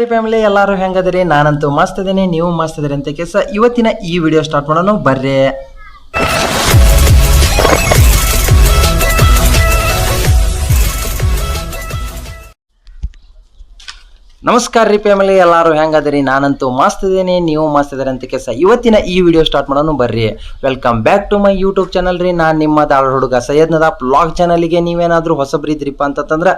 Family ಎಲ್ಲರೂ ಹೆಂಗದಿರಿ? ನಾನಂತೂ ಮಸ್ತ್ ಇದೀನಿ, ನೀವು ಮಸ್ತ್ ಇದೀರಿ ಅಂತ ಕೇಸ ಇವತ್ತಿನ ಈ ವಿಡಿಯೋ ಸ್ಟಾರ್ಟ್ ಮಾಡೋಣ ಬರ್ರಿ. ನಮಸ್ಕಾರ ರೀ ಫ್ಯಾಮಿಲಿ, ಎಲ್ಲರೂ ಹೆಂಗದಿರಿ? ನಾನಂತೂ ಮಸ್ತ್ ಇದೀನಿ, ನೀವು ಮಸ್ತ್ ಇದೀರಿ ಅಂತ ಕೇಸ ಇವತ್ತಿನ ಈ ವಿಡಿಯೋ ಸ್ಟಾರ್ಟ್ ಮಾಡೋಣ ಬರ್ರಿ. Welcome back to my YouTube channel ರೀ. ನಾನು ನಿಮ್ಮ ದಾಳ ಹುಡುಗ ಸೈಯದ್ನದ ಬ್ಲಾಗ್ ಚಾನಲ್ಗೆ ನೀವೇನಾದರೂ ಹೊಸಬ್ರಿದ್ರಿಪ್ಪ ಅಂತಂದ್ರೆ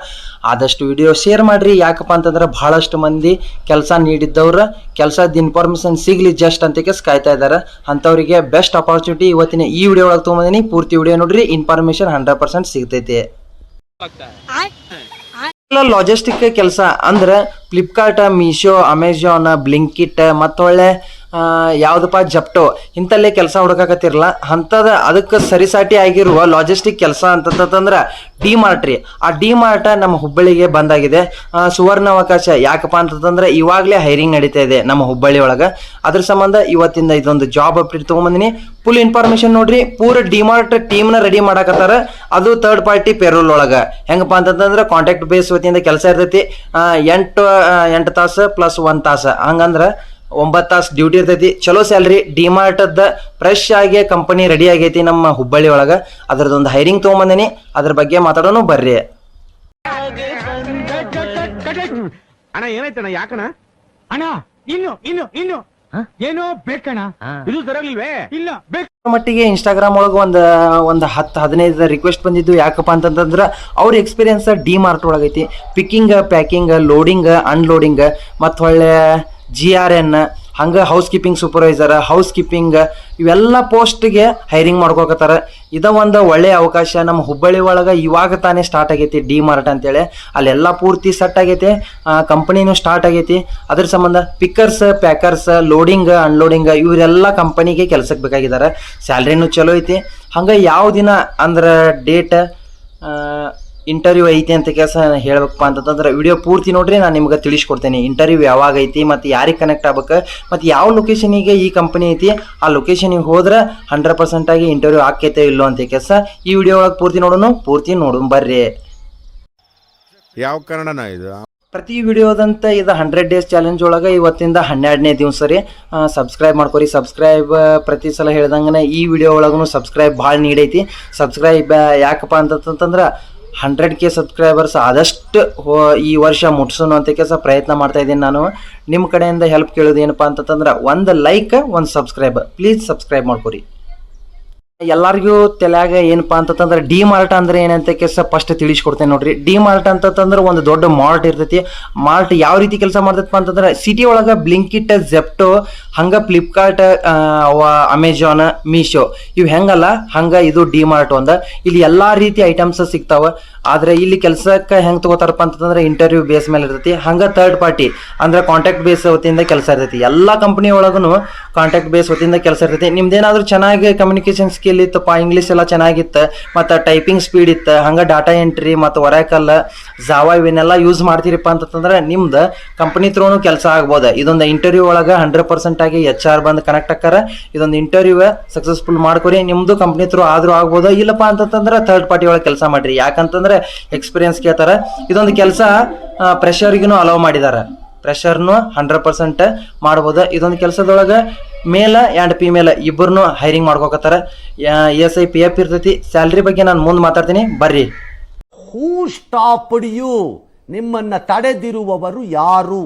ಆದಷ್ಟು ವಿಡಿಯೋ ಶೇರ್ ಮಾಡಿರಿ. ಯಾಕಪ್ಪ ಅಂತಂದ್ರೆ ಬಹಳಷ್ಟು ಮಂದಿ ಕೆಲಸ ನೀಡಿದ್ದವ್ರ ಕೆಲಸದ ಇನ್ಫಾರ್ಮೇಷನ್ ಸಿಗ್ಲಿ ಜಸ್ಟ್ ಅಂತ ಕೇಸ್ ಕಾಯ್ತಾ ಇದ್ದಾರೆ. ಅಂಥವ್ರಿಗೆ ಬೆಸ್ಟ್ ಅಪಾರ್ಚುನಿಟಿ ಇವತ್ತಿನ ಈ ವಿಡಿಯೋ ಒಳಗೆ ತೊಗೊಂಬಂದಿನಿ. ಪೂರ್ತಿ ವಿಡಿಯೋ ನೋಡ್ರಿ, ಇನ್ಫಾರ್ಮೇಷನ್ 100% ಸಿಗ್ತೈತಿ. ಲಾಜಿಸ್ಟಿಕ್ ಕೆಲಸ ಅಂದ್ರೆ ಫ್ಲಿಪ್ಕಾರ್ಟ್, ಮೀಶೋ, ಅಮೆಜಾನ್, ಬ್ಲಿಂಕಿಟ್ ಮತ್ತೊಳ್ಳೆ ಯಾವುದಪ್ಪ ಜಪ್ಟೋ ಇಂಥಲ್ಲೇ ಕೆಲಸ ಹುಡುಕಾಕತ್ತಿರಲ್ಲ ಅಂಥದ್ದು ಅದಕ್ಕೆ ಸರಿಸಾಟಿ ಆಗಿರುವ ಲಾಜಿಸ್ಟಿಕ್ ಕೆಲಸ ಅಂತಂದ್ರೆ ಡಿ ಮಾರ್ಟ್ ರೀ. ಆ ಡಿ ಮಾರ್ಟ್ ನಮ್ಮ ಹುಬ್ಬಳ್ಳಿಗೆ ಬಂದಾಗಿದೆ. ಸುವರ್ಣ ಅವಕಾಶ. ಯಾಕಪ್ಪ ಅಂತಂದ್ರೆ ಇವಾಗಲೇ ಹೈರಿಂಗ್ ನಡೀತಾ ಇದೆ ನಮ್ಮ ಹುಬ್ಬಳ್ಳಿ ಒಳಗೆ. ಅದ್ರ ಸಂಬಂಧ ಇವತ್ತಿಂದ ಇದೊಂದು ಜಾಬ್ ಅಪ್ಡೇಟ್ ತೊಗೊಂಬಂದಿನಿ. ಫುಲ್ ಇನ್ಫಾರ್ಮೇಶನ್ ನೋಡ್ರಿ. ಪೂರ ಡಿ ಮಾರ್ಟ್ ಟೀಮ್ನ ರೆಡಿ ಮಾಡಕತ್ತಾರ. ಅದು ಥರ್ಡ್ ಪಾರ್ಟಿ ಪೇರೋಲ್ ಒಳಗೆ. ಹೆಂಗಪ್ಪ ಅಂತಂದ್ರೆ ಕಾಂಟ್ಯಾಕ್ಟ್ ಬೇಸ್ ವತಿಯಿಂದ ಕೆಲಸ ಇರ್ತೈತಿ. 8 ತಾಸು ಪ್ಲಸ್ 1 ತಾಸು ಹಂಗಂದ್ರೆ 9 ತಾಸು ಡ್ಯೂಟಿ ಇರ್ತೈತಿ. ಚಲೋ ಸ್ಯಾಲ್ರಿ. ಡಿಮಾರ್ಟದ ಫ್ರೆಶ್ ಆಗಿ ಕಂಪನಿ ರೆಡಿ ಆಗೈತಿ ನಮ್ಮ ಹುಬ್ಬಳ್ಳಿ ಒಳಗೆ. ಅದ್ರದ್ದೊಂದು ಹೈರಿಂಗ್ ತೊಗೊಂಬಂದಿನಿ. ಅದ್ರ ಬಗ್ಗೆ ಮಾತಾಡೋಣ ಬರ್ರಿ. ಅಣ್ಣ ಏನಾಯ್ತಣ್ಣ? ಯಾಕಣ ಅಣ್ಣ? ಇನ್ನು ಏನೋ ಬೇಕಣ್ಣ? ಇದು ಸರಿಯಾಗಿಲ್ವೇ? ಇಲ್ಲ ಬೇಕು ಮಟ್ಟಿಗೆ ಇನ್ಸ್ಟಾಗ್ರಾಮ್ ಒಳಗೆ ಒಂದು 10-15 ರಿಕ್ವೆಸ್ಟ್ ಬಂದಿದ್ದು. ಯಾಕಪ್ಪ ಅಂತಂದ್ರೆ ಅವ್ರ ಎಕ್ಸ್ಪೀರಿಯನ್ಸ್ ಡಿ ಮಾರ್ಟ್ ಒಳಗೈತಿ. ಪಿಕ್ಕಿಂಗ್, ಪ್ಯಾಕಿಂಗ್, ಲೋಡಿಂಗ್, ಅನ್ಲೋಡಿಂಗ್ ಮತ್ತು ಒಳ್ಳೆ GRN ಹಂಗೆ house keeping supervisor, house keeping ಇವೆಲ್ಲ ಪೋಸ್ಟ್ಗೆ ಹೈರಿಂಗ್ ಮಾಡ್ಕೊಕತ್ತಾರ. ಇದ ಒಂದು ಒಳ್ಳೆಯ ಅವಕಾಶ. ನಮ್ಮ ಹುಬ್ಬಳ್ಳಿ ಒಳಗೆ ಇವಾಗ ತಾನೇ ಸ್ಟಾರ್ಟ್ ಆಗೈತಿ ಡಿ ಮಾರ್ಟ್ ಅಂತೇಳಿ. ಅಲ್ಲೆಲ್ಲ ಪೂರ್ತಿ ಸೆಟ್ ಆಗೈತಿ. ಕಂಪನಿನೂ ಸ್ಟಾರ್ಟ್ ಆಗೈತಿ. ಅದ್ರ ಸಂಬಂಧ ಪಿಕ್ಕರ್ಸ್, ಪ್ಯಾಕರ್ಸ್, ಲೋಡಿಂಗ್, ಅನ್ಲೋಡಿಂಗ್ ಇವರೆಲ್ಲ ಕಂಪನಿಗೆ ಕೆಲ್ಸಕ್ಕೆ ಬೇಕಾಗಿದ್ದಾರೆ. ಸ್ಯಾಲ್ರಿನೂ ಚಲೋ ಐತಿ. ಹಂಗೆ ಯಾವ ದಿನ ಅಂದ್ರೆ ಡೇಟ್ ಇಂಟರ್ವ್ಯೂ ಐತಿ ಅಂತ ಕೆಲಸ ಹೇಳ್ಬೇಕಪ್ಪ ಅಂತಂದ್ರೆ ವಿಡಿಯೋ ಪೂರ್ತಿ ನೋಡ್ರಿ. ನಾನು ನಿಮ್ಗೆ ತಿಳಿಸ್ಕೊಡ್ತೇನೆ ಇಂಟರ್ವ್ಯೂ ಯಾವಾಗ ಐತಿ ಮತ್ತು ಯಾರಿಗೆ ಕನೆಕ್ಟ್ ಆಗ್ಬೇಕು ಮತ್ತು ಯಾವ ಲೊಕೇಶನಿಗೆ ಈ ಕಂಪನಿ ಐತಿ ಆ ಲೊಕೇಶನಿಗೆ ಹೋದ್ರೆ 100% ಆಗಿ ಇಂಟರ್ವ್ಯೂ ಆಕೈತೆ ಇಲ್ಲೋ ಅಂತ ಕೆಲಸ ಈ ವಿಡಿಯೋ ಒಳಗೆ ಪೂರ್ತಿ ನೋಡೋಣ ಬರ್ರಿ. ಯಾವ ಕನ್ನಡನ ಇದು? ಪ್ರತಿ ವಿಡಿಯೋದಂತ ಇದು 100 ಡೇಸ್ ಚಾಲೆಂಜ್ ಒಳಗೆ ಇವತ್ತಿಂದ 12ನೇ ದಿವಸ ರೀ. ಸಬ್ಸ್ಕ್ರೈಬ್ ಮಾಡ್ಕೊರಿ. ಸಬ್ಸ್ಕ್ರೈಬ್ ಪ್ರತಿ ಸಲ ಹೇಳ್ದಂಗೆ ಈ ವಿಡಿಯೋ ಒಳಗೂ ಸಬ್ಸ್ಕ್ರೈಬ್ ಭಾಳ ನೀಡೈತಿ. ಸಬ್ಸ್ಕ್ರೈಬ್ ಯಾಕಪ್ಪ ಅಂತಂದ್ರೆ 100K ಸಬ್ಸ್ಕ್ರೈಬರ್ಸ್ ಆದಷ್ಟು ಈ ವರ್ಷ ಮುಟ್ಸೋಣ ಅಂತ ಕೆಲಸ ಪ್ರಯತ್ನ ಮಾಡ್ತಾ ಇದ್ದೀನಿ ನಾನು. ನಿಮ್ಮ ಕಡೆಯಿಂದ ಹೆಲ್ಪ್ ಕೇಳೋದು ಏನಪ್ಪ ಅಂತಂದ್ರೆ 1 ಲೈಕ್ 1 ಸಬ್ಸ್ಕ್ರೈಬ್. ಪ್ಲೀಸ್ ಸಬ್ಸ್ಕ್ರೈಬ್ ಮಾಡ್ಕೊರಿ. ಎಲ್ಲರಿಗೂ ತಲೆಯಾಗ ಏನಪ್ಪ ಅಂತಂದ್ರೆ ಡಿ ಮಾರ್ಟ್ ಅಂದ್ರೆ ಏನಂತ ಕೆಲಸ ಫಸ್ಟ್ ತಿಳಿಸ್ಕೊಡ್ತೇನೆ ನೋಡ್ರಿ. ಡಿ ಮಾರ್ಟ್ ಅಂತಂದ್ರೆ ಒಂದು ದೊಡ್ಡ ಮಾರ್ಟ್ ಇರ್ತೈತಿ. ಮಾರ್ಟ್ ಯಾವ ರೀತಿ ಕೆಲಸ ಮಾಡ್ತೈತಪ್ಪ ಅಂತಂದ್ರೆ ಸಿಟಿ ಒಳಗೆ ಬ್ಲಿಂಕಿಟ್, ಜೆಪ್ಟೋ ಹಂಗೆ ಫ್ಲಿಪ್ಕಾರ್ಟ್, ಅಮೆಜಾನ್, ಮೀಶೋ ಇವು ಹೆಂಗಲ್ಲ ಹಂಗೆ ಇದು ಡಿ ಮಾರ್ಟ್ ಇಲ್ಲಿ ಎಲ್ಲಾ ರೀತಿ ಐಟಮ್ಸ್ ಸಿಗ್ತಾವ. ಆದ್ರೆ ಇಲ್ಲಿ ಕೆಲಸಕ್ಕೆ ಹೆಂಗ್ ತಗೋತಾರಪ್ಪ ಅಂತಂದ್ರೆ ಇಂಟರ್ವ್ಯೂ ಬೇಸ್ ಮೇಲೆ ಇರ್ತೈತಿ. ಹಂಗೆ ಥರ್ಡ್ ಪಾರ್ಟಿ ಅಂದ್ರೆ ಕಾಂಟ್ಯಾಕ್ಟ್ ಬೇಸ್ ವತಿಯಿಂದ ಕೆಲಸ ಇರ್ತೈತಿ. ಎಲ್ಲ ಕಂಪನಿ ಒಳಗೂ ಕಾಂಟ್ಯಾಕ್ಟ್ ಬೇಸ್ ವತಿಯಿಂದ ಕೆಲಸ ಇರ್ತೈತಿ. ನಿಮ್ದೇನಾದ್ರೂ ಚೆನ್ನಾಗಿ ಕಮ್ಯುನಿಕೇಶನ್ ಸ್ಕಿಲ್ ಇತ್ತಪ್ಪ, ಇಂಗ್ಲೀಷ್ ಎಲ್ಲ ಚೆನ್ನಾಗಿತ್ತು ಮತ್ತು ಟೈಪಿಂಗ್ ಸ್ಪೀಡ್ ಇತ್ತು, ಹಂಗೆ ಡಾಟಾ ಎಂಟ್ರಿ ಮತ್ತು ಒರಾಕಲ್, ಜಾವಾ ಇವನ್ನೆಲ್ಲ ಯೂಸ್ ಮಾಡ್ತೀರಿಪ್ಪ ಅಂತಂದ್ರೆ ನಿಮ್ದು ಕಂಪನಿ ತ್ರೋನು ಕೆಲಸ ಆಗ್ಬೋದು. ಇದೊಂದು ಇಂಟರ್ವ್ಯೂ ಒಳಗೆ 100% ಆಗಿ HR ಬಂದು ಕನೆಕ್ಟ್ ಆಕಾರ. ಇದೊಂದು ಇಂಟರ್ವ್ಯೂ ಸಕ್ಸಸ್ಫುಲ್ ಮಾಡ್ಕೊರಿ. ನಿಮ್ದು ಕಂಪನಿ ತ್ರೂ ಆದ್ರೂ ಆಗ್ಬೋದು. ಇಲ್ಲಪ್ಪ ಅಂತಂದ್ರೆ ಥರ್ಡ್ ಪಾರ್ಟಿ ಒಳಗೆ ಕೆಲಸ ಮಾಡ್ರಿ. ಯಾಕಂತಂದ್ರೆ ಎಕ್ಸ್ಪೀರಿಯನ್ಸ್ ಕೇಳ್ತಾರ. ಇದೊಂದು ಕೆಲಸ ಪ್ರೆಷರ್ಗಿನೂ ಅಲೋ ಮಾಡಿದಾರ. ಪ್ರೆಷರ್ನು 100% ಮಾಡ್ಬೋದು. ಇದೊಂದು ಕೆಲಸದೊಳಗೆ ಮೇಲ್ ಆ್ಯಂಡ್ ಫಿಮೇಲ್ ಇಬ್ಬರನ್ನು ಹೈರಿಂಗ್ ಮಾಡ್ಕೋಕತ್ತಾರ. ESI PF ಇರ್ತೈತಿ. ಸ್ಯಾಲ್ರಿ ಬಗ್ಗೆ ನಾನು ಮುಂದೆ ಮಾತಾಡ್ತೀನಿ ಬರ್ರಿ. ಹೂ ಸ್ಟಾಪ್ಡ್ ಯು? ನಿಮ್ಮನ್ನ ತಡೆದಿರುವವರು ಯಾರು?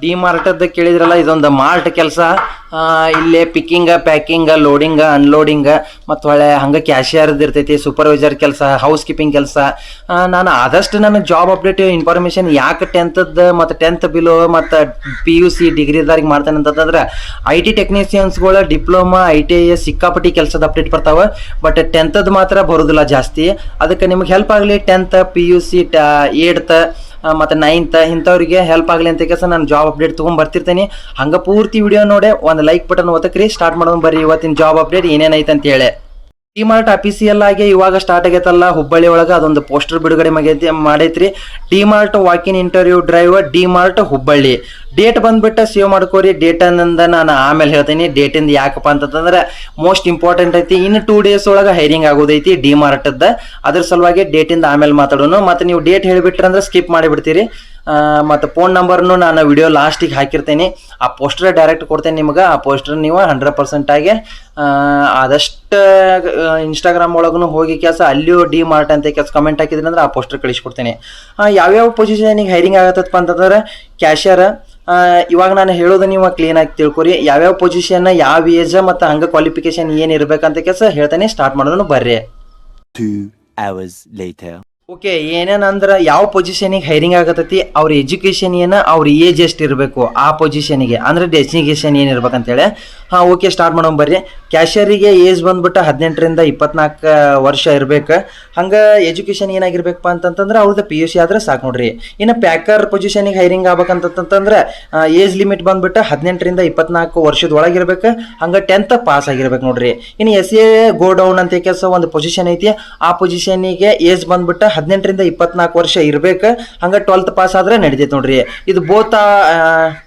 ಡಿ ಮಾರ್ಟದ ಕೇಳಿದ್ರಲ್ಲ, ಇದೊಂದು ಮಾರ್ಟ್ ಕೆಲಸ. ಇಲ್ಲೇ ಪಿಕ್ಕಿಂಗ್, ಪ್ಯಾಕಿಂಗ್, ಲೋಡಿಂಗ್, ಅನ್ಲೋಡಿಂಗ್ ಮತ್ತು ಒಳ್ಳೆ ಹಂಗೆ ಕ್ಯಾಶಿಯರ್ದು ಇರ್ತೈತಿ. ಸೂಪರ್ವೈಸರ್ ಕೆಲಸ, ಹೌಸ್ ಕೀಪಿಂಗ್ ಕೆಲಸ. ನಾನು ಆದಷ್ಟು ನನ್ನ ಜಾಬ್ ಅಪ್ಡೇಟ್ ಇನ್ಫಾರ್ಮೇಷನ್ ಯಾಕೆ 10th ಮತ್ತು 10th ಬಿಲೋ ಮತ್ತು PUC ಡಿಗ್ರಿದಾರಿಗೆ ಮಾಡ್ತೇನೆ ಅಂತಂದ್ರೆ IT ಟೆಕ್ನಿಷಿಯನ್ಸ್ಗಳು ಡಿಪ್ಲೊಮಾ, ITI ಸಿಕ್ಕಾಪಟ್ಟಿ ಕೆಲಸದ ಅಪ್ಡೇಟ್ ಬರ್ತಾವೆ. ಬಟ್ 10th ಮಾತ್ರ ಬರೋದಿಲ್ಲ ಜಾಸ್ತಿ. ಅದಕ್ಕೆ ನಿಮ್ಗೆ ಹೆಲ್ಪ್ ಆಗಲಿ 10th, PUC, 8th ಮತ್ತು 9th ಇಂಥವ್ರಿಗೆ ಹೆಲ್ಪ್ ಆಗಲಿ ಅಂತ ಕೆಲಸ ನಾನು ಜಾಬ್ ಅಪ್ಡೇಟ್ ತೊಗೊಂಡು ಬರ್ತಿರ್ತೀನಿ. ಹಂಗೆ ಪೂರ್ತಿ ವಿಡಿಯೋ ನೋಡಿ 1 ಲೈಕ್ ಬಟನ್ ಒತ್ತಕ್ರಿ. ಸ್ಟಾರ್ಟ್ ಮಾಡೋದು ಬರ್ರಿ ಇವತ್ತಿನ ಜಾಬ್ ಅಪ್ಡೇಟ್ ಏನೇನೈತೆ ಅಂತ ಹೇಳಿ. ಡಿ ಮಾರ್ಟ್ ಅಫಿಸಿಯಲ್ ಆಗಿ ಇವಾಗ ಸ್ಟಾರ್ಟ್ ಆಗೈತಲ್ಲ ಹುಬ್ಬಳ್ಳಿ ಒಳಗೆ, ಅದೊಂದು ಪೋಸ್ಟರ್ ಬಿಡುಗಡೆ ಮಾಡೈತ್ರಿ. D Mart walk in interview drive, D Mart Hubballi. Date ಬಂದ್ಬಿಟ್ಟು ಸೇವ್ ಮಾಡ್ಕೋರಿ. ಡೇಟ್ ಅನ್ನಂದ ನಾನು ಆಮೇಲೆ ಹೇಳ್ತೀನಿ. ಡೇಟಿಂದ ಯಾಕಪ್ಪ ಅಂತಂದ್ರೆ ಮೋಸ್ಟ್ ಇಂಪಾರ್ಟೆಂಟ್ ಐತಿ. ಇನ್ನು 2 ಡೇಸ್ ಒಳಗೆ ಹೈರಿಂಗ್ ಆಗೋದೈತಿ ಡಿ ಮಾರ್ಟದ. ಅದ್ರ ಸಲುವಾಗಿ ಡೇಟಿಂದ ಆಮೇಲೆ ಮಾತಾಡೋಣ. ಮತ್ತೆ ನೀವು ಡೇಟ್ ಹೇಳಿಬಿಟ್ರಂದ್ರೆ ಸ್ಕಿಪ್ ಮಾಡಿಬಿಡ್ತೀರಿ. ಮತ್ತು ಫೋನ್ ನಂಬರ್ನು ನಾನು ವಿಡಿಯೋ ಲಾಸ್ಟಿಗೆ ಹಾಕಿರ್ತೇನೆ. ಆ ಪೋಸ್ಟರ್ ಡೈರೆಕ್ಟ್ ಕೊಡ್ತೇನೆ ನಿಮ್ಗೆ. ಆ ಪೋಸ್ಟರ್ ನೀವು 100% ಆಗಿ ಆದಷ್ಟು ಇನ್ಸ್ಟಾಗ್ರಾಮ್ ಒಳಗೂ ಹೋಗಿ ಕೆಲಸ ಅಲ್ಲಿಯೂ ಡಿ ಮಾರ್ಟ್ ಅಂತ ಕೆಲಸ ಕಮೆಂಟ್ ಹಾಕಿದ್ರಿ ಅಂದ್ರೆ ಆ ಪೋಸ್ಟರ್ ಕಳಿಸ್ಕೊಡ್ತೇನೆ. ಯಾವ್ಯಾವ ಪೊಸಿಷನಿಗೆ ಹೈರಿಂಗ್ ಆಗತ್ತಪ್ಪ ಅಂತಂದ್ರೆ ಕ್ಯಾಶಿಯರ್. ಇವಾಗ ನಾನು ಹೇಳೋದು ನೀವು ಕ್ಲೀನಾಗಿ ತಿಳ್ಕೊರಿ. ಯಾವ್ಯಾವ ಪೊಸಿಷನ್, ಯಾವ ಏಜ್ ಮತ್ತು ಹಂಗೆ ಕ್ವಾಲಿಫಿಕೇಶನ್ ಏನು ಇರ್ಬೇಕಂತ ಕೆಲಸ ಹೇಳ್ತೇನೆ. ಸ್ಟಾರ್ಟ್ ಮಾಡೋದು ಬರ್ರಿ. 2 hours later. ಓಕೆ, ಏನೇನಂದ್ರೆ ಯಾವ ಪೊಸಿಷನಿಗೆ ಹೈರಿಂಗ್ ಆಗತೈತಿ, ಅವ್ರ ಎಜುಕೇಷನ್ ಏನು, ಅವ್ರ ಏಜ್ ಎಷ್ಟು ಇರಬೇಕು ಆ ಪೊಸಿಷನಿಗೆ, ಅಂದ್ರೆ ಡೆಸ್ಟಿನೇಷನ್ ಏನು ಇರ್ಬೇಕಂತೇಳಿ. ಓಕೆ, ಸ್ಟಾರ್ಟ್ ಮಾಡೋಣ ಬರ್ರಿ. ಕ್ಯಾಶಿಯರಿಗೆ ಏಜ್ ಬಂದ್ಬಿಟ್ಟು 18ರಿಂದ 24 ವರ್ಷ ಇರ್ಬೇಕು. ಹಂಗೆ ಎಜುಕೇಷನ್ ಏನಾಗಿರ್ಬೇಕಪ್ಪ ಅಂತಂತಂದ್ರೆ ಅವ್ರದ್ದು PUC ಆದ್ರೆ ಸಾಕು ನೋಡ್ರಿ. ಇನ್ನು ಪ್ಯಾಕರ್ ಪೊಸಿಷನಿಗೆ ಹೈರಿಂಗ್ ಆಗ್ಬೇಕಂತಂತಂದ್ರೆ ಏಜ್ ಲಿಮಿಟ್ ಬಂದ್ಬಿಟ್ಟು 18ರಿಂದ 24 ವರ್ಷದೊಳಗಿರ್ಬೇಕು. ಹಂಗೆ 10th ಪಾಸ್ ಆಗಿರ್ಬೇಕು ನೋಡ್ರಿ. ಇನ್ನು SA ಗೋ ಡೌನ್ ಅಂತ ಕೆಲಸ ಒಂದು ಪೊಸಿಷನ್ ಐತಿ. ಆ ಪೊಸಿಷನಿಗೆ ಏಜ್ ಬಂದ್ಬಿಟ್ಟು 18ರಿಂದ 24 ವರ್ಷ ಇರ್ಬೇಕು. ಹಂಗೆ 12th ಪಾಸ್ ಆದ್ರೆ ನಡಿತೈತೆ ನೋಡ್ರಿ. ಇದು ಬೋತ್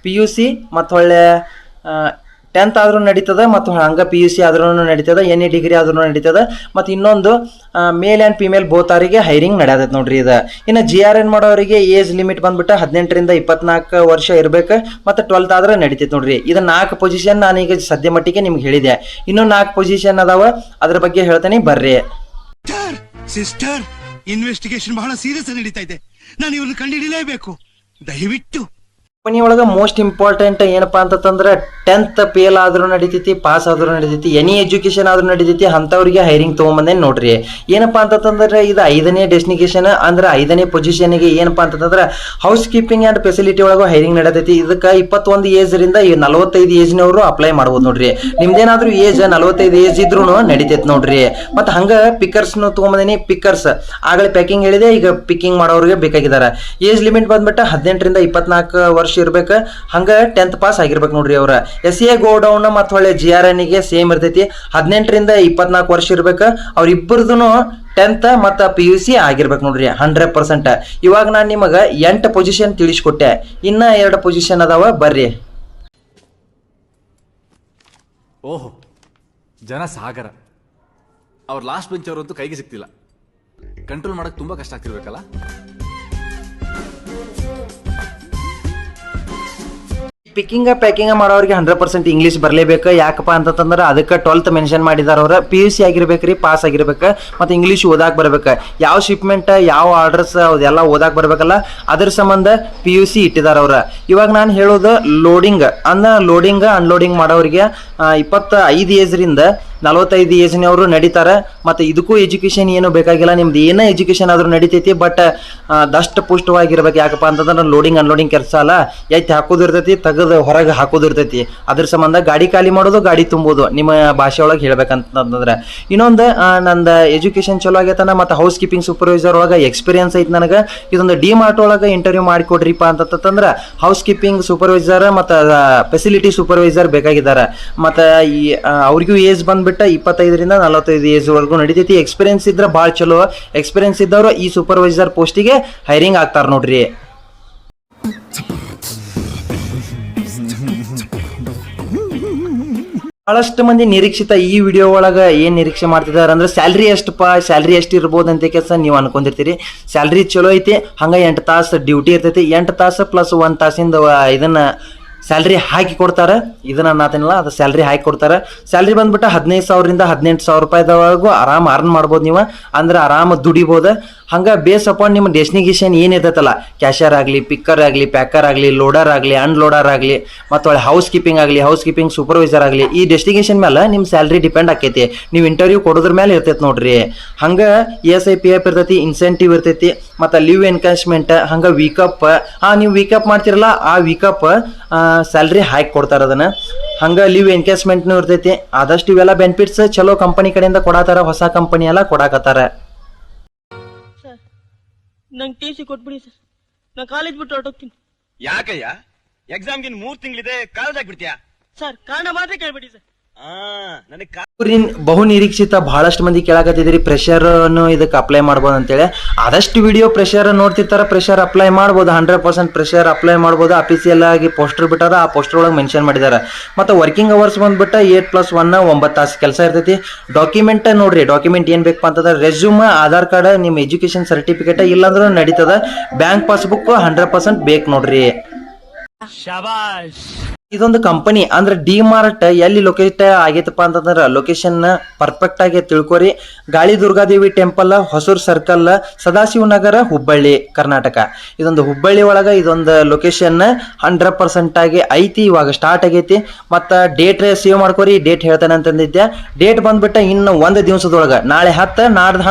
PUC ಮತ್ತು ಒಳ್ಳೆ 10th ಆದ್ರೂ ನಡೀತದ, ಮತ್ತು ಹಂಗೆ PUC ಆದ್ರೂ ನಡೀತದ, NA ಡಿಗ್ರಿ ಆದ್ರೂ ನಡೀತದ. ಮತ್ತು ಇನ್ನೊಂದು ಮೇಲ್ ಆ್ಯಂಡ್ ಫಿಮೇಲ್ ಬೋತಾರಿಗೆ ಹೈರಿಂಗ್ ನಡೆಯತೈತೆ ನೋಡ್ರಿ ಇದು. ಇನ್ನು GRN ಮಾಡೋರಿಗೆ ಏಜ್ ಲಿಮಿಟ್ ಬಂದ್ಬಿಟ್ಟು 18ರಿಂದ 24 ವರ್ಷ ಇರ್ಬೇಕು, ಮತ್ತು 12th ಆದ್ರೆ ನಡೀತೈತೆ ನೋಡ್ರಿ. ಇದು 4 ಪೊಸಿಷನ್ ನಾನೀಗ ಸದ್ಯ ಮಟ್ಟಿಗೆ ನಿಮ್ಗೆ ಹೇಳಿದೆ. ಇನ್ನೂ 4 ಪೊಸಿಷನ್ ಅದಾವ, ಅದ್ರ ಬಗ್ಗೆ ಹೇಳ್ತೇನೆ ಬರ್ರಿ. ಸಿಸ್ಟರ್, ಇನ್ವೆಸ್ಟಿಗೇಷನ್ ಬಹಳ ಸೀರಿಯಸ್ ನಡೀತಾ ಇದೆ. ನಾನು ಇವ್ರನ್ನ ಕಂಡುಹಿಡಿಯಲೇಬೇಕು. ದಯವಿಟ್ಟು ಕಂಪನಿ ಒಳಗೆ ಮೋಸ್ಟ್ ಇಂಪಾರ್ಟೆಂಟ್ ಏನಪ್ಪಾ ಅಂತಂದ್ರೆ 10th ಫೇಲ್ ಆದ್ರೂ ನಡೀತೈತಿ, ಪಾಸ್ ಆದ್ರೂ ನಡೀತೈತಿ, ಎನಿ ಎಜುಕೇಶನ್ ಆದ್ರೂ ನಡೀತೈತಿ. ಅಂಥವ್ರಿಗೆ ಹೈರಿಂಗ್ ತೊಗೊಂಬಂದೇನು ನೋಡ್ರಿ. ಏನಪ್ಪಾ ಅಂತಂದ್ರೆ ಇದು 5ನೇ ಡೆಸ್ಟಿನೇಷನ್, ಅಂದ್ರೆ 5ನೇ ಪೊಸಿಷನ್ಗೆ ಏನಪ್ಪಾ ಅಂತಂದ್ರೆ ಹೌಸ್ ಕೀಪಿಂಗ್ ಆ್ಯಂಡ್ ಫೆಸಿಲಿಟಿ ಒಳಗೆ ಹೈರಿಂಗ್ ನಡೀತೈತಿ. ಇದಕ್ಕೆ 21 ಏಜ್ರಿಂದ 45 ಏಜ್ನವರು ಅಪ್ಲೈ ಮಾಡ್ಬೋದು ನೋಡ್ರಿ. ನಿಮ್ದೇನಾದ್ರೂ ಏಜ್ 45 ಏಜ್ ಇದ್ರೂ ನಡೀತೈತಿ ನೋಡ್ರಿ. ಮತ್ತು ಹಂಗೆ ಪಿಕ್ಕರ್ಸ್ನು ತೊಗೊಂಬಂದೇನಿ. ಪಿಕ್ಕರ್ಸ್ ಆಗಲೇ ಪ್ಯಾಕಿಂಗ್ ಹೇಳಿದೆ, ಈಗ ಪಿಕ್ಕಿಂಗ್ ಮಾಡೋರಿಗೆ ಬೇಕಾಗಿದ್ದಾರೆ. ಏಜ್ ಲಿಮಿಟ್ ಬಂದ್ಬಿಟ್ಟು 18ರಿಂದ 24 ವರ್ಷ ಇರ್ಬೇಕು. ಹಂಗ 10th ಪಾಸ್ ಆಗಿರ್ಬೇಕು ನೋಡ್ರಿ. ಅವ್ರ SA ಗೋ ಡೌನ್ ಮತ್ತು ಒಳ್ಳೆ GRN ಗೆ ಸೇಮ್ ಇರ್ತೈತಿ. 18ರಿಂದ 24 ವರ್ಷ ಇರ್ಬೇಕು. ಅವ್ರಿಬ್ಬರದು 10th ಮತ್ತು PUC ಆಗಿರ್ಬೇಕು ನೋಡ್ರಿ 100%. ಇವಾಗ ನಾನು ನಿಮಗೆ 8 ಪೊಸಿಷನ್ ತಿಳಿಸ್ಕೊಟ್ಟೆ. ಇನ್ನ 2 ಪೊಸಿಷನ್ ಅದಾವ ಬರ್ರಿ. ಓಹೋ, ಜನ ಸಾಗರ. ಅವ್ರ ಲಾಸ್ಟ್ ಬೆಂಚ್ ಅವರಂತೂ ಕೈಗೆ ಸಿಗ್ತಿಲ್ಲ. ಕಂಟ್ರೋಲ್ ಮಾಡಕ್ ತುಂಬಾ ಕಷ್ಟ ಆಗ್ತಿರ್ಬೇಕಲ್ಲ. ಪಿಕ್ಕಿಂಗ್ ಪ್ಯಾಕಿಂಗ್ ಮಾಡೋರಿಗೆ 100% ಇಂಗ್ಲೀಷ್ ಬರಲೇಬೇಕು. ಯಾಕಪ್ಪ ಅಂತಂದ್ರೆ ಅದಕ್ಕೆ 12th ಮೆನ್ಷನ್ ಮಾಡಿದಾರೆ. ಅವ್ರ PUC ಆಗಿರ್ಬೇಕ್ರಿ, ಪಾಸ್ ಆಗಿರ್ಬೇಕು, ಮತ್ತು ಇಂಗ್ಲೀಷ್ ಓದಾಕ್ ಬರ್ಬೇಕು. ಯಾವ ಶಿಪ್ಮೆಂಟ್, ಯಾವ ಆರ್ಡರ್ಸ್ ಅದೆಲ್ಲ ಓದಾಕ್ ಬರ್ಬೇಕಲ್ಲ, ಅದ್ರ ಸಂಬಂಧ PUC ಇಟ್ಟಿದ್ದಾರೆ ಅವ್ರ. ಇವಾಗ ನಾನು ಹೇಳೋದು ಲೋಡಿಂಗ್ ಲೋಡಿಂಗ್ ಅನ್ಲೋಡಿಂಗ್ ಮಾಡೋರಿಗೆ 25 ಏಜ್ರಿಂದ 45 ಏಜ್ನವರು ನಡೀತಾರೆ. ಮತ್ತು ಇದಕ್ಕೂ ಎಜುಕೇಷನ್ ಏನು ಬೇಕಾಗಿಲ್ಲ. ನಿಮ್ದು ಏನೋ ಎಜುಕೇಷನ್ ಆದ್ರೂ ನಡೀತೈತಿ, ಬಟ್ ದಷ್ಟ ಪುಷ್ಟವಾಗಿರ್ಬೇಕು. ಯಾಕಪ್ಪ ಅಂತಂದ್ರೆ ಲೋಡಿಂಗ್ ಅನ್ಲೋಡಿಂಗ್ ಕೆಲಸ ಅಲ್ಲ, ಎತ್ತಿ ಹಾಕೋದು ಇರ್ತೈತಿ, ತೆಗೆದು ಹೊರಗೆ ಹಾಕೋದು ಇರ್ತೈತಿ. ಅದ್ರ ಸಂಬಂಧ ಗಾಡಿ ಖಾಲಿ ಮಾಡೋದು, ಗಾಡಿ ತುಂಬೋದು, ನಿಮ್ಮ ಭಾಷೆ ಒಳಗೆ ಹೇಳ್ಬೇಕಂತಂದ್ರೆ. ಇನ್ನೊಂದು ನಂದು ಎಜುಕೇಷನ್ ಚಲೋ ಆಗೈತನ, ಮತ್ತು ಹೌಸ್ ಕೀಪಿಂಗ್ ಸೂಪರ್ವೈಸರ್ ಒಳಗೆ ಎಕ್ಸ್ಪೀರಿಯನ್ಸ್ ಐತಿ ನನಗೆ. ಇದೊಂದು ಡಿ ಮಾರ್ಟ್ ಒಳಗೆ ಇಂಟರ್ವ್ಯೂ ಮಾಡಿಕೊಡ್ರಿಪ್ಪ ಅಂತಂದ್ರೆ ಹೌಸ್ ಕೀಪಿಂಗ್ ಸೂಪರ್ವೈಸರ್ ಮತ್ತು ಫೆಸಿಲಿಟಿ ಸೂಪರ್ವೈಸರ್ ಬೇಕಾಗಿದ್ದಾರೆ. ಮತ್ತು ಈ ಅವ್ರಿಗೂ ಏಜ್ ಬಂದ್ಬಿಟ್ಟು 25ರಿಂದ 45 ಏಜ್ ವರೆಗೂ ನಡೀತೈತಿ. ಎಕ್ಸ್ಪೀರಿಯನ್ಸ್ ಇದ್ರೆ ಭಾಳ ಚಲೋ. ಎಕ್ಸ್ಪೀರಿಯನ್ಸ್ ಇದ್ದವರು ಈ ಸೂಪರ್ವೈಸರ್ ಪೋಸ್ಟಿಗೆ ಹೈರಿಂಗ್ ಆಗ್ತಾರ ನೋಡ್ರಿ. ಬಹಳಷ್ಟು ಮಂದಿ ನಿರೀಕ್ಷಿತ ಈ ವಿಡಿಯೋ ಒಳಗೆ ಏನು ನಿರೀಕ್ಷೆ ಮಾಡ್ತಿದ್ದಾರೆ ಅಂದ್ರೆ ಸ್ಯಾಲ್ರಿ ಸ್ಯಾಲ್ರಿ ಎಷ್ಟು ಇರ್ಬೋದು ಅಂತ ಕೆಲಸ ನೀವು ಅನ್ಕೊಂಡಿರ್ತೀರಿ. ಸ್ಯಾಲ್ರಿ ಚಲೋ ಐತಿ. ಹಂಗೆ 8 ತಾಸು ಡ್ಯೂಟಿ ಇರ್ತೈತಿ. 8 ತಾಸು ಪ್ಲಸ್ 1 ತಾಸಿಂದ ಇದನ್ನ ಸ್ಯಾಲ್ರಿ ಹಾಕಿ ಕೊಡ್ತಾರೆ. ಇದನ್ನ ನಾತೇನಿಲ್ಲ, ಅದು ಸ್ಯಾಲ್ರಿ ಹಾಕಿ ಕೊಡ್ತಾರೆ. ಸ್ಯಾಲ್ರಿ ಬಂದ್ಬಿಟ್ಟು 15,000ರಿಂದ 18,000 ರೂಪಾಯಿದವರೆಗೂ ಆರಾಮ್ ಅರ್ನ್ ಮಾಡ್ಬೋದು ನೀವು. ಅಂದ್ರೆ ಆರಾಮ ದುಡಿಬೋದು. ಹಂಗೆ ಬೇಸ್ ಅಪಾನ್ ನಿಮ್ಮ ಡೆಸ್ಟಿನೇಷನ್ ಏನಿರ್ತೈತಲ್ಲ, ಕ್ಯಾಶಿಯರ್ ಆಗಲಿ, ಪಿಕ್ಕರ್ ಆಗಲಿ, ಪ್ಯಾಕರ್ ಆಗಲಿ, ಲೋಡರ್ ಆಗಲಿ, ಅನ್ಲೋಡರ್ ಆಗಲಿ, ಮತ್ತು ಒಳ್ಳೆ ಹೌಸ್ ಕೀಪಿಂಗ್ ಆಗಲಿ, ಹೌಸ್ ಕೀಪಿಂಗ್ ಸೂಪರ್ವೈಸರ್ ಆಗಲಿ, ಈ ಡೆಸ್ಟಿನೇಷನ್ ಮೇಲೆ ನಿಮ್ಮ ಸ್ಯಾಲ್ರಿ ಡಿಪೆಂಡ್ ಆಕೈತಿ. ನೀವು ಇಂಟರ್ವ್ಯೂ ಕೊಡೋದ್ರ ಮೇಲೆ ಇರ್ತೈತಿ ನೋಡ್ರಿ. ಹಂಗೆ ESI PF ಇರ್ತೈತಿ, ಇನ್ಸೆಂಟಿವ್ ಇರ್ತೈತಿ, ಮತ್ತು ಲೀವ್ ಎನ್ಕ್ಯಾಶ್ಮೆಂಟ್, ಹಂಗೆ ವೀಕಪ್. ನೀವು ವೀಕಪ್ ಮಾಡ್ತಿರಲ್ಲ, ಆ ವೀಕಪ್ ಸ್ಯಾಲ್ರಿ ಹಾಕಿ ಕೊಡ್ತಾರೆ ಅದನ್ನು. ಹಂಗೆ ಲೀವ್ ಎನ್ಕ್ಯಾಶ್ಮೆಂಟ್ನೂ ಇರ್ತೈತಿ. ಆದಷ್ಟು ಇವೆಲ್ಲ ಬೆನಿಫಿಟ್ಸ್ ಚಲೋ ಕಂಪನಿ ಕಡೆಯಿಂದ ಕೊಡಾತಾರ. ಹೊಸ ಕಂಪನಿ ಎಲ್ಲ ಕೊಡಾಕತ್ತಾರ. ನಂಗೆ TC ಕೊಟ್ಬಿಡಿ ಸರ್, ನಾ ಕಾಲೇಜ್ ಬಿಟ್ಟು ಹೊರಟೋಗ್ತೀನಿ. ಯಾಕಯ್ಯ? ಎಕ್ಸಾಮ್ಗೆ 3 ತಿಂಗಳಿದೆ, ಕಾಲೇಜ್ ಆಗ್ಬಿಡ್ತೀಯಾ? ಸರ್ ಕಾರಣ ಮಾತ್ರ ಕೇಳ್ಬಿಡಿ ಸರ್. ಬಹು ನಿರೀಕ್ಷಿತ ಬಹಳಷ್ಟು ಮಂದಿ ಕೇಳಕತ್ತಿದ್ರಿ ಪ್ರೆಷರ್ ಅನ್ನು ಇದಕ್ಕೆ ಅಪ್ಲೈ ಮಾಡ್ಬೋದು ಅಂತೇಳಿ. ಆದಷ್ಟು ವಿಡಿಯೋ ಪ್ರೆಷರ್ ನೋಡ್ತಿರ್ತಾರ, ಪ್ರೆಷರ್ ಅಪ್ಲೈ ಮಾಡ್ಬೋದು, 100% ಪ್ರೆಷರ್ ಅಪ್ಲೈ ಮಾಡ್ಬೋದು. ಅಫಿಸಿಯಲ್ ಆಗಿ ಪೋಸ್ಟರ್ ಬಿಟ್ಟಾರ, ಆ ಪೋಸ್ಟರ್ ಒಳಗೆ ಮೆನ್ಷನ್ ಮಾಡಿದಾರೆ. ಮತ್ತು ವರ್ಕಿಂಗ್ ಅವರ್ಸ್ ಬಂದ್ಬಿಟ್ಟು 8+1 9 ತಾಸು ಕೆಲಸ ಇರ್ತೈತಿ. ಡಾಕ್ಯುಮೆಂಟ್ ನೋಡ್ರಿ, ಡಾಕ್ಯುಮೆಂಟ್ ಏನ್ ಬೇಕಪ್ಪ ಅಂತಂದ್ರೆ ರೆಸ್ಯೂಮ್, ಆಧಾರ್ ಕಾರ್ಡ್, ನಿಮ್ಮ ಎಜುಕೇಶನ್ ಸರ್ಟಿಫಿಕೇಟ್, ಇಲ್ಲಾಂದ್ರೂ ನಡೀತದ. ಬ್ಯಾಂಕ್ ಪಾಸ್ಬುಕ್ 100% ಬೇಕು ನೋಡ್ರಿ. ಇದೊಂದು ಕಂಪನಿ ಅಂದ್ರೆ ಡಿಮಾರ್ಟ್ ಎಲ್ಲಿ ಲೊಕೇಟ್ ಆಗೈತಪ್ಪ ಅಂತಂದ್ರೆ ಲೊಕೇಶನ್ ಪರ್ಫೆಕ್ಟ್ ಆಗಿ ತಿಳ್ಕೊರಿ. ಗಾಳಿ ದುರ್ಗಾದೇವಿ ಟೆಂಪಲ್, ಹೊಸೂರ್ ಸರ್ಕಲ್, ಸದಾಶಿವನಗರ, ಹುಬ್ಬಳ್ಳಿ, ಕರ್ನಾಟಕ. ಇದೊಂದು ಹುಬ್ಬಳ್ಳಿ ಒಳಗ ಇದೊಂದು ಲೊಕೇಶನ್ 100% ಆಗಿ ಐತಿ. ಇವಾಗ ಸ್ಟಾರ್ಟ್ ಆಗೈತಿ. ಮತ್ತ ಡೇಟ್ ಸೇವ್ ಮಾಡ್ಕೊರಿ, ಡೇಟ್ ಹೇಳ್ತಾನೆ ಅಂತಂದಿದ್ದೆ. ಡೇಟ್ ಬಂದ್ಬಿಟ್ಟ ಇನ್ನು ಒಂದು ದಿವಸದೊಳಗ, ನಾಳೆ 10, ನಾಡ್ದು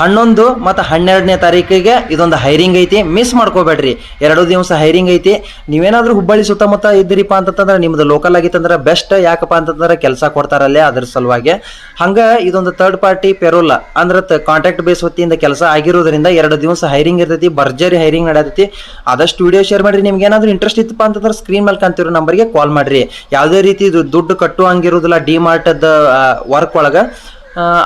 11 ಮತ್ತು 12ನೇ ತಾರೀಕಿಗೆ ಇದೊಂದು ಹೈರಿಂಗ್ ಐತಿ. ಮಿಸ್ ಮಾಡ್ಕೋಬೇಡ್ರಿ, 2 ದಿವಸ ಹೈರಿಂಗ್ ಐತಿ. ನೀವೇನಾದ್ರೂ ಹುಬ್ಬಳ್ಳಿ ಸುತ್ತಮುತ್ತ ಇದ್ದೀರಿಪ್ಪ ಅಂತಂದ್ರೆ ನಿಮ್ದು ಲೋಕಲ್ ಆಗಿತ್ತಂದ್ರೆ ಬೆಸ್ಟ್. ಯಾಕಪ್ಪ ಅಂತಂದ್ರೆ ಕೆಲಸ ಕೊಡ್ತಾರಲ್ಲೇ, ಅದ್ರ ಸಲುವಾಗಿ. ಹಂಗ ಇದೊಂದು ಥರ್ಡ್ ಪಾರ್ಟಿ ಪೆರೋಲ್ ಅಂದ್ರೆ ಕಾಂಟ್ರಾಕ್ಟ್ ಬೇಸ್ ವತಿಯಿಂದ ಕೆಲಸ ಆಗಿರೋದ್ರಿಂದ 2 ದಿವಸ ಹೈರಿಂಗ್ ಇರ್ತೈತಿ. ಭರ್ಜರಿ ಹೈರಿಂಗ್ ನಡೆದೈತಿ. ಆದಷ್ಟು ವಿಡಿಯೋ ಶೇರ್ ಮಾಡ್ರಿ. ನಿಮ್ಗೆ ಏನಾದ್ರೂ ಇಂಟ್ರೆಸ್ಟ್ ಇತ್ತಪ್ಪ ಅಂತಂದ್ರೆ ಸ್ಕ್ರೀನ್ ಮೇಲೆ ಕಾಣ್ತಿರೋ ನಂಬರ್ಗೆ ಕಾಲ್ ಮಾಡ್ರಿ. ಯಾವುದೇ ರೀತಿ ದುಡ್ಡು ಕಟ್ಟುವಂಗಿರೋದಿಲ್ಲ ಡಿಮಾರ್ಟ್ ವರ್ಕ್ ಒಳಗ.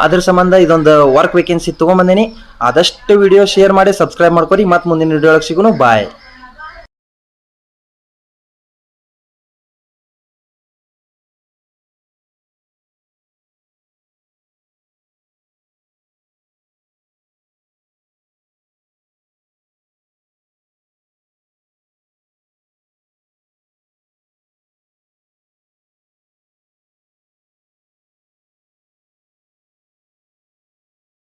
ಅದ್ರ ಸಂಬಂಧ ಇದೊಂದು ವರ್ಕ್ ವೇಕೆನ್ಸಿ ತಗೊಂಬಂದಿನಿ. ಆದಷ್ಟು ವಿಡಿಯೋ ಶೇರ್ ಮಾಡಿ, ಸಬ್ಸ್ಕ್ರೈಬ್ ಮಾಡ್ಕೊರಿ. ಮತ್ತೆ ಮುಂದಿನ ವಿಡಿಯೋ ಒಳಗೆ ಸಿಗೋಣ. ಬಾಯ್.